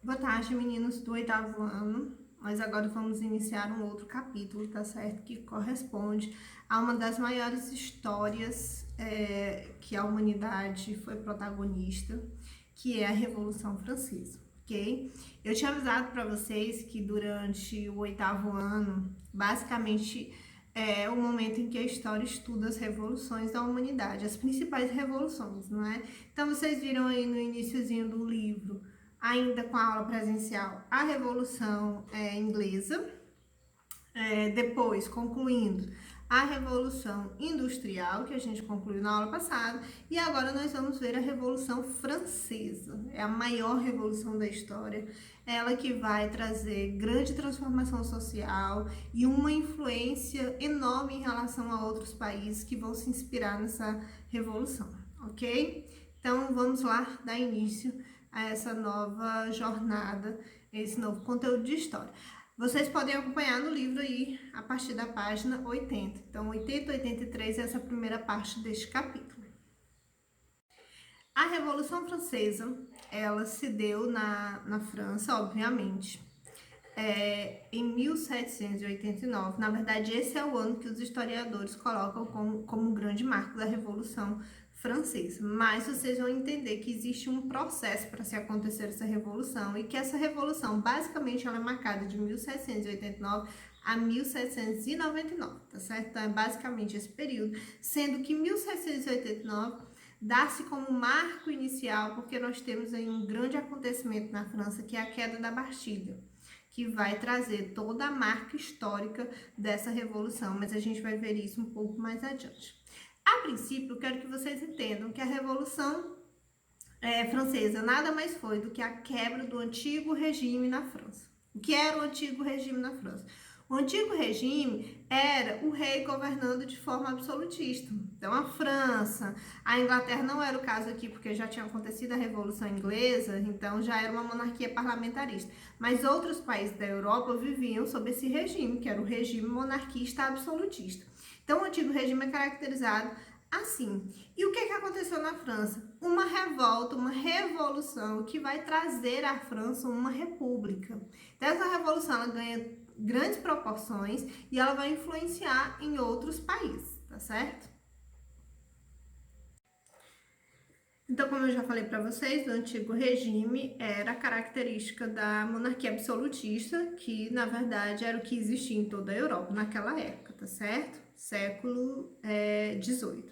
Boa tarde, meninos do oitavo ano. Nós agora vamos iniciar um outro capítulo, tá certo? Que corresponde a uma das maiores histórias que a humanidade foi protagonista, que é a Revolução Francesa, ok? Eu tinha avisado para vocês que durante o oitavo ano, basicamente, é o momento em que a história estuda as revoluções da humanidade, as principais revoluções, não é? Então, vocês viram aí no iniciozinho do livro, ainda com a aula presencial, a Revolução Inglesa, depois concluindo a Revolução Industrial, que a gente concluiu na aula passada, e agora nós vamos ver a Revolução Francesa. É a maior revolução da história, ela que vai trazer grande transformação social e uma influência enorme em relação a outros países que vão se inspirar nessa revolução, ok? Então vamos lá dar início a essa nova jornada, esse novo conteúdo de história. Vocês podem acompanhar no livro aí a partir da página 80. Então, 80 e 83 é essa primeira parte deste capítulo. A Revolução Francesa, ela se deu na França, obviamente, em 1789. Na verdade, esse é o ano que os historiadores colocam como grande marco da Revolução Francesa. Mas vocês vão entender que existe um processo para se acontecer essa revolução e que essa revolução, basicamente, ela é marcada de 1789 a 1799, tá certo? Então, é basicamente esse período, sendo que 1789 dá-se como marco inicial, porque nós temos aí um grande acontecimento na França, que é a queda da Bastilha, que vai trazer toda a marca histórica dessa revolução, mas a gente vai ver isso um pouco mais adiante. A princípio, eu quero que vocês entendam que a Revolução Francesa nada mais foi do que a quebra do antigo regime na França. O que era o antigo regime na França? O antigo regime era o rei governando de forma absolutista. Então, a França, a Inglaterra não era o caso aqui, porque já tinha acontecido a Revolução Inglesa, então já era uma monarquia parlamentarista. Mas outros países da Europa viviam sob esse regime, que era o regime monarquista absolutista. Então, o antigo regime é caracterizado assim. E o que aconteceu na França? Uma revolta, uma revolução que vai trazer à França uma república. Então, essa revolução ela ganha grandes proporções e ela vai influenciar em outros países, tá certo? Então, como eu já falei para vocês, o antigo regime era a característica da monarquia absolutista, que na verdade era o que existia em toda a Europa naquela época, tá certo? Século XVIII.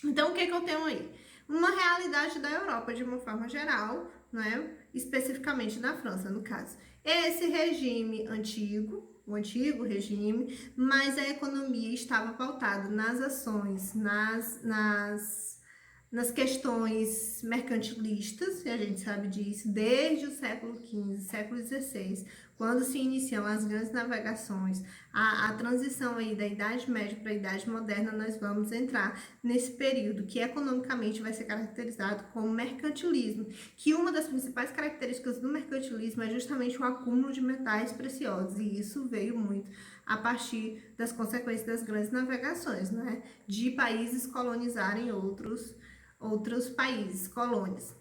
Então, o que eu tenho aí? Uma realidade da Europa de uma forma geral, né? Especificamente na França, no caso. Esse regime antigo, o antigo regime, mas a economia estava pautada nas ações, nas questões mercantilistas, e a gente sabe disso, desde o século XV, século XVI, quando se iniciam as grandes navegações, a transição aí da Idade Média para a Idade Moderna, nós vamos entrar nesse período que economicamente vai ser caracterizado como mercantilismo, que uma das principais características do mercantilismo é justamente o acúmulo de metais preciosos, e isso veio muito a partir das consequências das grandes navegações, né? De países colonizarem outros países, colônias.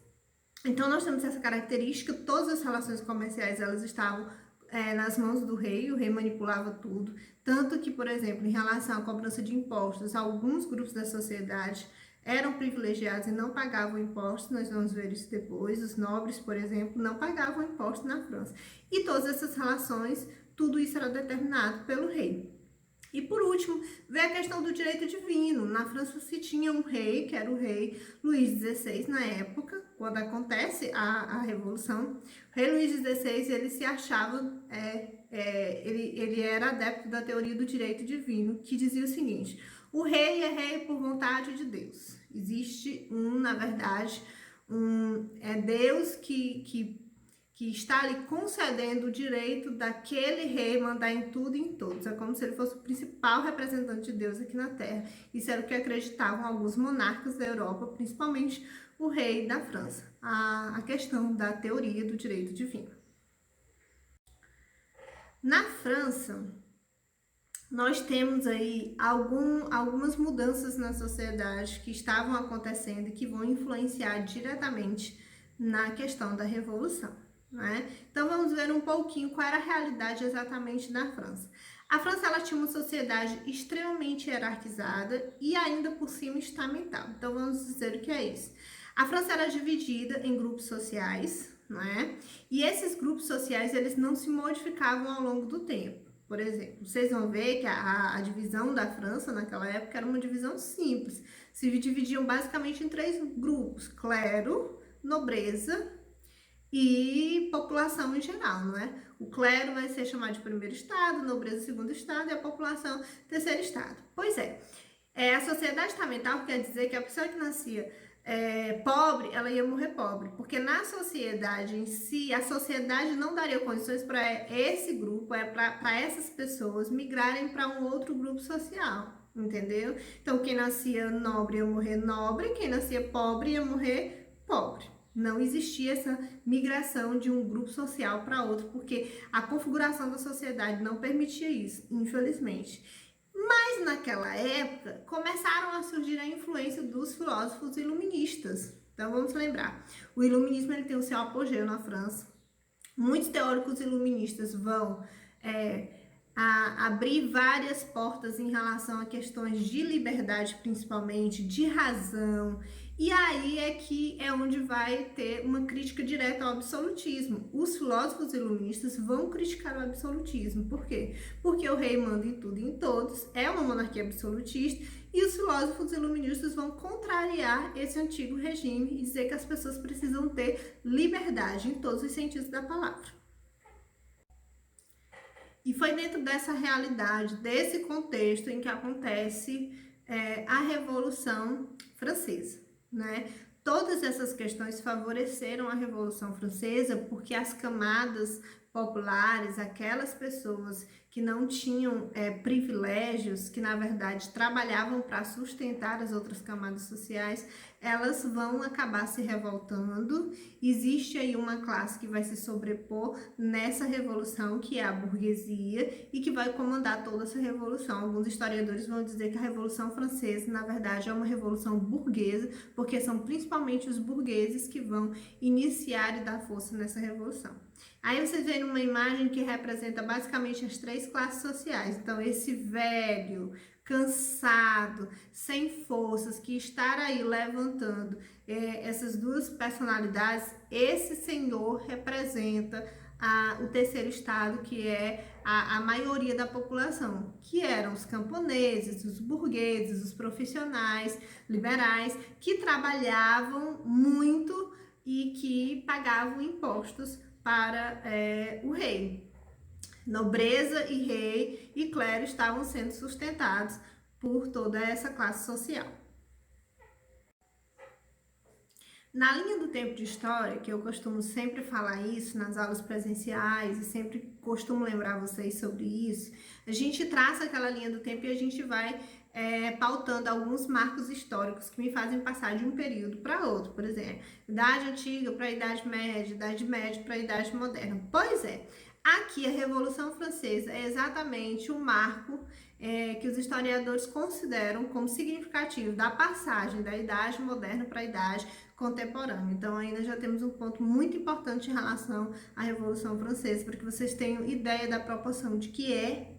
Então, nós temos essa característica, todas as relações comerciais, elas estavam nas mãos do rei, o rei manipulava tudo, tanto que, por exemplo, em relação à cobrança de impostos, alguns grupos da sociedade eram privilegiados e não pagavam impostos, nós vamos ver isso depois, os nobres, por exemplo, não pagavam impostos na França. E todas essas relações, tudo isso era determinado pelo rei. E por último, veio a questão do direito divino. Na França se tinha um rei, que era o rei Luís XVI na época, quando acontece a Revolução. O rei Luís XVI, ele se achava, ele era adepto da teoria do direito divino, que dizia o seguinte: o rei é rei por vontade de Deus. Existe na verdade, Deus que está ali concedendo o direito daquele rei mandar em tudo e em todos. É como se ele fosse o principal representante de Deus aqui na Terra. Isso era o que acreditavam alguns monarcas da Europa, principalmente o rei da França. A questão da teoria do direito divino. Na França, nós temos aí algumas mudanças na sociedade que estavam acontecendo e que vão influenciar diretamente na questão da revolução. né? Então vamos ver um pouquinho qual era a realidade exatamente da França. A França ela tinha uma sociedade extremamente hierarquizada e ainda por cima estamental. Então vamos dizer o que é isso. A França era dividida em grupos sociais, né? E esses grupos sociais eles não se modificavam ao longo do tempo. Por exemplo, vocês vão ver que a divisão da França naquela época era uma divisão simples. Se dividiam basicamente em 3 grupos: clero, nobreza e população em geral, não é? O clero vai ser chamado de primeiro estado, nobreza segundo estado e a população terceiro estado. Pois é, a sociedade estamental quer dizer que a pessoa que nascia pobre, ela ia morrer pobre, porque na sociedade em si, a sociedade não daria condições para esse grupo, para essas pessoas migrarem para um outro grupo social, entendeu? Então, quem nascia nobre ia morrer nobre, quem nascia pobre ia morrer pobre. Não existia essa migração de um grupo social para outro, porque a configuração da sociedade não permitia isso, infelizmente. Mas naquela época começaram a surgir a influência dos filósofos iluministas. Então vamos lembrar, o iluminismo ele tem o seu apogeu na França. Muitos teóricos iluministas vão abrir várias portas em relação a questões de liberdade, principalmente, de razão. E aí é onde vai ter uma crítica direta ao absolutismo. Os filósofos iluministas vão criticar o absolutismo. Por quê? Porque o rei manda em tudo e em todos, é uma monarquia absolutista, e os filósofos iluministas vão contrariar esse antigo regime e dizer que as pessoas precisam ter liberdade em todos os sentidos da palavra. E foi dentro dessa realidade, desse contexto, em que acontece a Revolução Francesa, né? Todas essas questões favoreceram a Revolução Francesa porque as camadas populares, aquelas pessoas que não tinham privilégios, que na verdade trabalhavam para sustentar as outras camadas sociais, elas vão acabar se revoltando. Existe aí uma classe que vai se sobrepor nessa revolução, que é a burguesia, e que vai comandar toda essa revolução. Alguns historiadores vão dizer que a Revolução Francesa, na verdade, é uma revolução burguesa, porque são principalmente os burgueses que vão iniciar e dar força nessa revolução. Aí vocês veem uma imagem que representa basicamente as 3 classes sociais. Então, esse velho, cansado, sem forças, que está aí levantando essas 2 personalidades, esse senhor representa o terceiro estado, que é a maioria da população, que eram os camponeses, os burgueses, os profissionais, liberais, que trabalhavam muito e que pagavam impostos para o rei. Nobreza e rei e clero estavam sendo sustentados por toda essa classe social. Na linha do tempo de história, que eu costumo sempre falar isso nas aulas presenciais e sempre costumo lembrar vocês sobre isso, a gente traça aquela linha do tempo e a gente vai pautando alguns marcos históricos que me fazem passar de um período para outro. Por exemplo, Idade Antiga para a Idade Média para a Idade Moderna. Pois é, aqui a Revolução Francesa é exatamente o marco que os historiadores consideram como significativo da passagem da Idade Moderna para a Idade Contemporânea. Então, ainda já temos um ponto muito importante em relação à Revolução Francesa, para que vocês tenham ideia da proporção do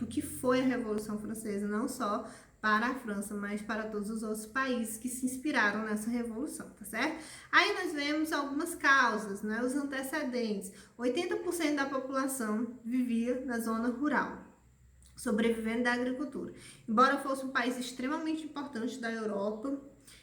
que foi a Revolução Francesa, não só para a França, mas para todos os outros países que se inspiraram nessa revolução, tá certo? Aí nós vemos algumas causas, né? Os antecedentes. 80% da população vivia na zona rural, sobrevivendo da agricultura. Embora fosse um país extremamente importante da Europa,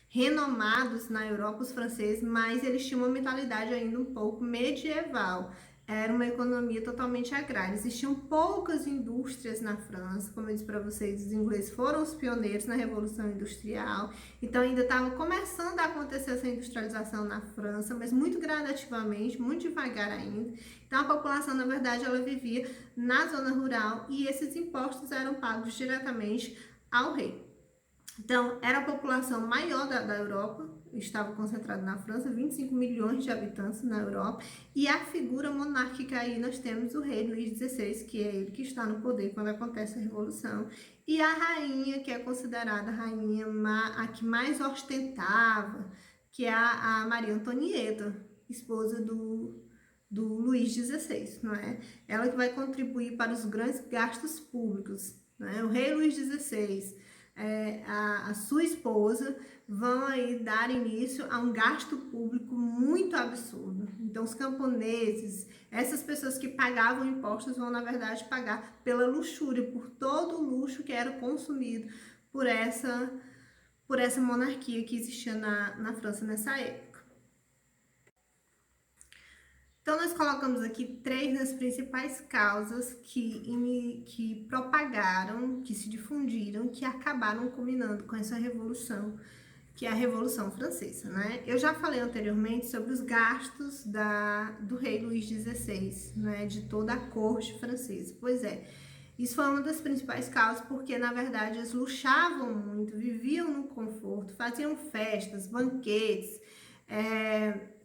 renomados na Europa, os franceses, mas eles tinham uma mentalidade ainda um pouco medieval. Era uma economia totalmente agrária. Existiam poucas indústrias na França, como eu disse para vocês, os ingleses foram os pioneiros na Revolução Industrial, então ainda estava começando a acontecer essa industrialização na França, mas muito gradativamente, muito devagar ainda. Então a população, na verdade, ela vivia na zona rural e esses impostos eram pagos diretamente ao rei. Então, era a população maior da Europa, estava concentrada na França, 25 milhões de habitantes na Europa, e a figura monárquica aí nós temos o rei Luís XVI, que é ele que está no poder quando acontece a Revolução, e a rainha, que é considerada a rainha a que mais ostentava, que é a Maria Antonieta, esposa do do Luís XVI, não é? Ela que vai contribuir para os grandes gastos públicos, né? O rei Luís XVI, a sua esposa, vão aí dar início a um gasto público muito absurdo. Então, os camponeses, essas pessoas que pagavam impostos, vão, na verdade, pagar pela luxúria, por todo o luxo que era consumido por essa monarquia que existia na França nessa época. Então, nós colocamos aqui 3 das principais causas que propagaram, que se difundiram, que acabaram culminando com essa revolução, que é a Revolução Francesa, né? Eu já falei anteriormente sobre os gastos do rei Luís XVI, né? De toda a corte francesa. Pois é, isso foi uma das principais causas, porque, na verdade, eles luxavam muito, viviam no conforto, faziam festas, banquetes,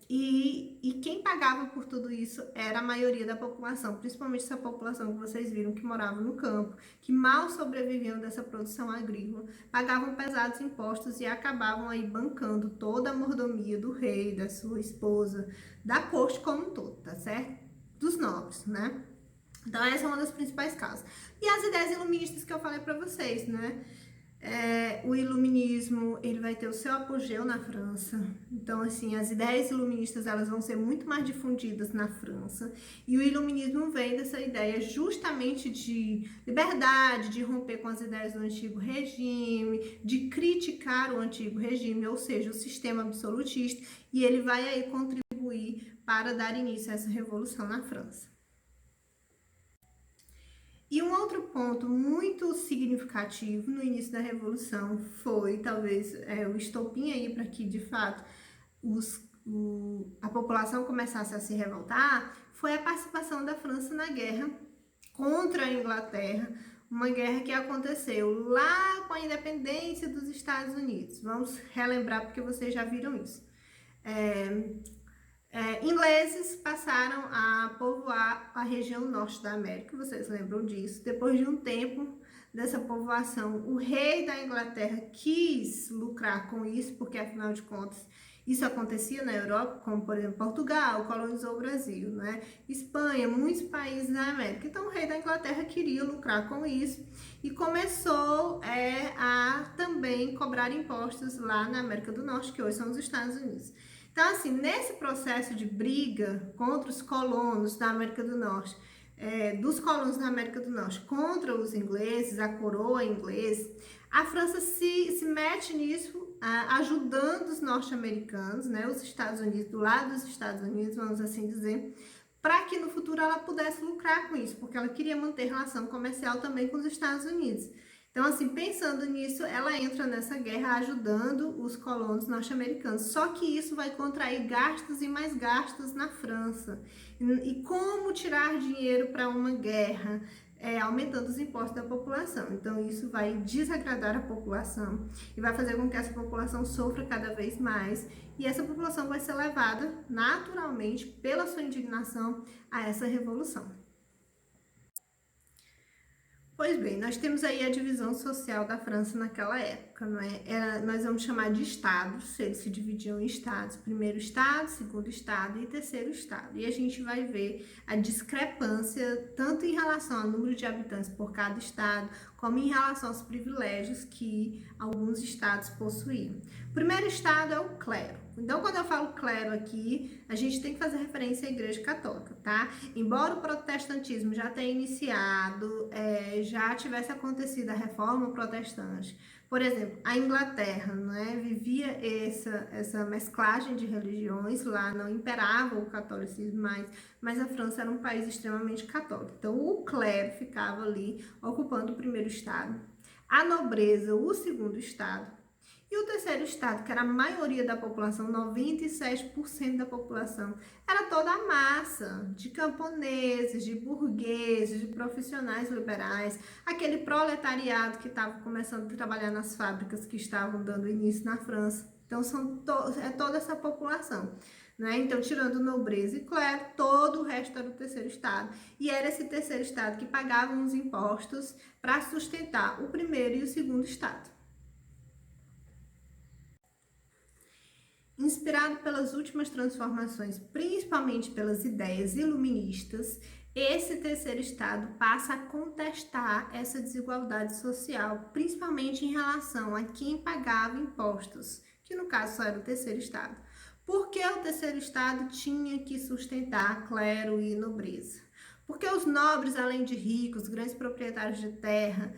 e quem pagava por tudo isso era a maioria da população, principalmente essa população que vocês viram que morava no campo, que mal sobreviviam dessa produção agrícola, pagavam pesados impostos e acabavam aí bancando toda a mordomia do rei, da sua esposa, da corte como um todo, tá certo? Dos nobres, né? Então essa é uma das principais causas. E as ideias iluministas que eu falei para vocês, né? O iluminismo, ele vai ter o seu apogeu na França. Então, assim, as ideias iluministas, elas vão ser muito mais difundidas na França. E o iluminismo vem dessa ideia justamente de liberdade, de romper com as ideias do antigo regime, de criticar o antigo regime, ou seja, o sistema absolutista. E ele vai aí contribuir para dar início a essa revolução na França. E um outro ponto muito significativo no início da Revolução foi, talvez, o estopim aí para que, de fato, a população começasse a se revoltar, foi a participação da França na guerra contra a Inglaterra, uma guerra que aconteceu lá com a independência dos Estados Unidos. Vamos relembrar porque vocês já viram isso. Ingleses passaram a povoar a região norte da América, vocês lembram disso. Depois de um tempo dessa povoação, o rei da Inglaterra quis lucrar com isso, porque afinal de contas isso acontecia na Europa, como por exemplo Portugal, colonizou o Brasil, né? Espanha, muitos países da América. Então o rei da Inglaterra queria lucrar com isso e começou a também cobrar impostos lá na América do Norte, que hoje são os Estados Unidos. Então, assim, nesse processo de briga contra os colonos da América do Norte, dos colonos da América do Norte contra os ingleses, a coroa inglesa, a França se mete nisso, ajudando os norte-americanos, né, os Estados Unidos, do lado dos Estados Unidos, vamos assim dizer, para que no futuro ela pudesse lucrar com isso, porque ela queria manter relação comercial também com os Estados Unidos. Então, assim, pensando nisso, ela entra nessa guerra ajudando os colonos norte-americanos. Só que isso vai contrair gastos e mais gastos na França. E como tirar dinheiro para uma guerra? Aumentando os impostos da população. Então, isso vai desagradar a população e vai fazer com que essa população sofra cada vez mais. E essa população vai ser levada naturalmente, pela sua indignação, a essa revolução. Pois bem, nós temos aí a divisão social da França naquela época, não é? Nós vamos chamar de estados, eles se dividiam em estados, primeiro estado, segundo estado e terceiro estado. E a gente vai ver a discrepância tanto em relação ao número de habitantes por cada estado, como em relação aos privilégios que alguns estados possuíam. O primeiro estado é o clero. Então, quando eu falo clero aqui, a gente tem que fazer referência à Igreja Católica, tá? Embora o protestantismo já tenha iniciado, já tivesse acontecido a Reforma Protestante, por exemplo, a Inglaterra, né, vivia essa mesclagem de religiões, lá não imperava o catolicismo mais, mas a França era um país extremamente católico. Então, o clero ficava ali ocupando o primeiro estado, a nobreza, o segundo estado, e o terceiro estado, que era a maioria da população, 97% da população, era toda a massa de camponeses, de burgueses, de profissionais liberais, aquele proletariado que estava começando a trabalhar nas fábricas que estavam dando início na França. Então, é toda essa população. Né? Então, tirando nobreza e clero, todo o resto era o terceiro estado. E era esse terceiro estado que pagava os impostos para sustentar o primeiro e o segundo estado. Inspirado pelas últimas transformações, principalmente pelas ideias iluministas, esse terceiro estado passa a contestar essa desigualdade social, principalmente em relação a quem pagava impostos, que no caso só era o terceiro estado. Por que o terceiro estado tinha que sustentar clero e nobreza? Porque os nobres, além de ricos, grandes proprietários de terra,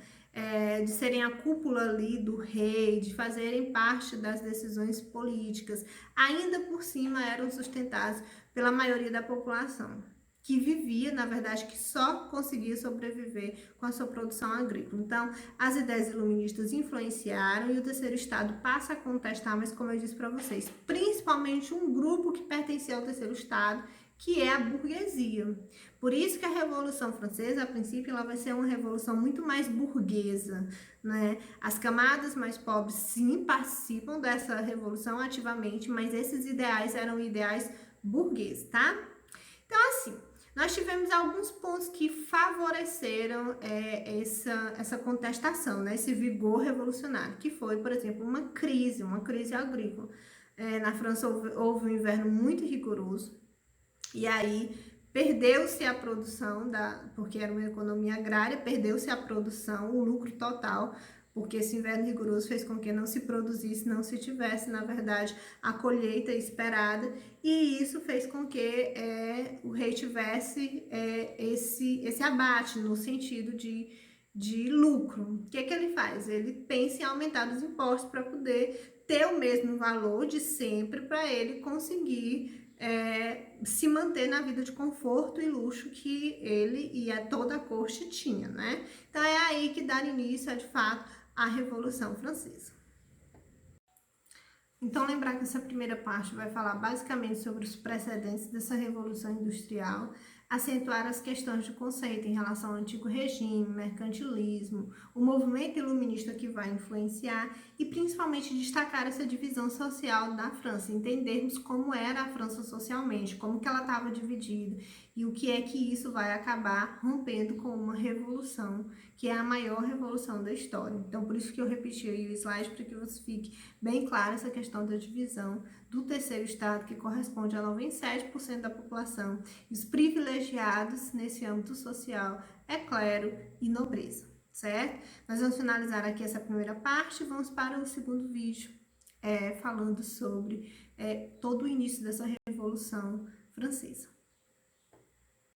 de serem a cúpula ali do rei, de fazerem parte das decisões políticas, ainda por cima eram sustentados pela maioria da população, que vivia, na verdade, que só conseguia sobreviver com a sua produção agrícola. Então, as ideias iluministas influenciaram e o terceiro estado passa a contestar, mas como eu disse para vocês, principalmente um grupo que pertencia ao terceiro estado, que é a burguesia. Por isso que a Revolução Francesa, a princípio, ela vai ser uma revolução muito mais burguesa, né? As camadas mais pobres, sim, participam dessa revolução ativamente, mas esses ideais eram ideais burgueses, tá? Então, assim, nós tivemos alguns pontos que favoreceram essa contestação, né? Esse vigor revolucionário, que foi, por exemplo, uma crise agrícola. Na França houve um inverno muito rigoroso, e aí perdeu-se a produção, porque era uma economia agrária, perdeu-se a produção, o lucro total, porque esse inverno rigoroso fez com que não se produzisse, não se tivesse, na verdade, a colheita esperada, e isso fez com que o rei tivesse esse abate no sentido de lucro. O que ele faz? Ele pensa em aumentar os impostos para poder ter o mesmo valor de sempre, para ele conseguir se manter na vida de conforto e luxo que ele e toda a corte tinha, né? Então é aí que dá início, de fato, a Revolução Francesa. Então, lembrar que essa primeira parte vai falar basicamente sobre os precedentes dessa Revolução Industrial, acentuar as questões de conceito em relação ao antigo regime, mercantilismo, o movimento iluminista que vai influenciar e principalmente destacar essa divisão social da França, entendermos como era a França socialmente, como que ela estava dividida e o que é que isso vai acabar rompendo com uma revolução, que é a maior revolução da história. Então, por isso que eu repeti aí o slide, para que você fique bem claro essa questão da divisão do terceiro estado, que corresponde a 97% da população, e os privilegiados nesse âmbito social é clero e nobreza, certo? Nós vamos finalizar aqui essa primeira parte e vamos para o segundo vídeo, falando sobre todo o início dessa Revolução Francesa.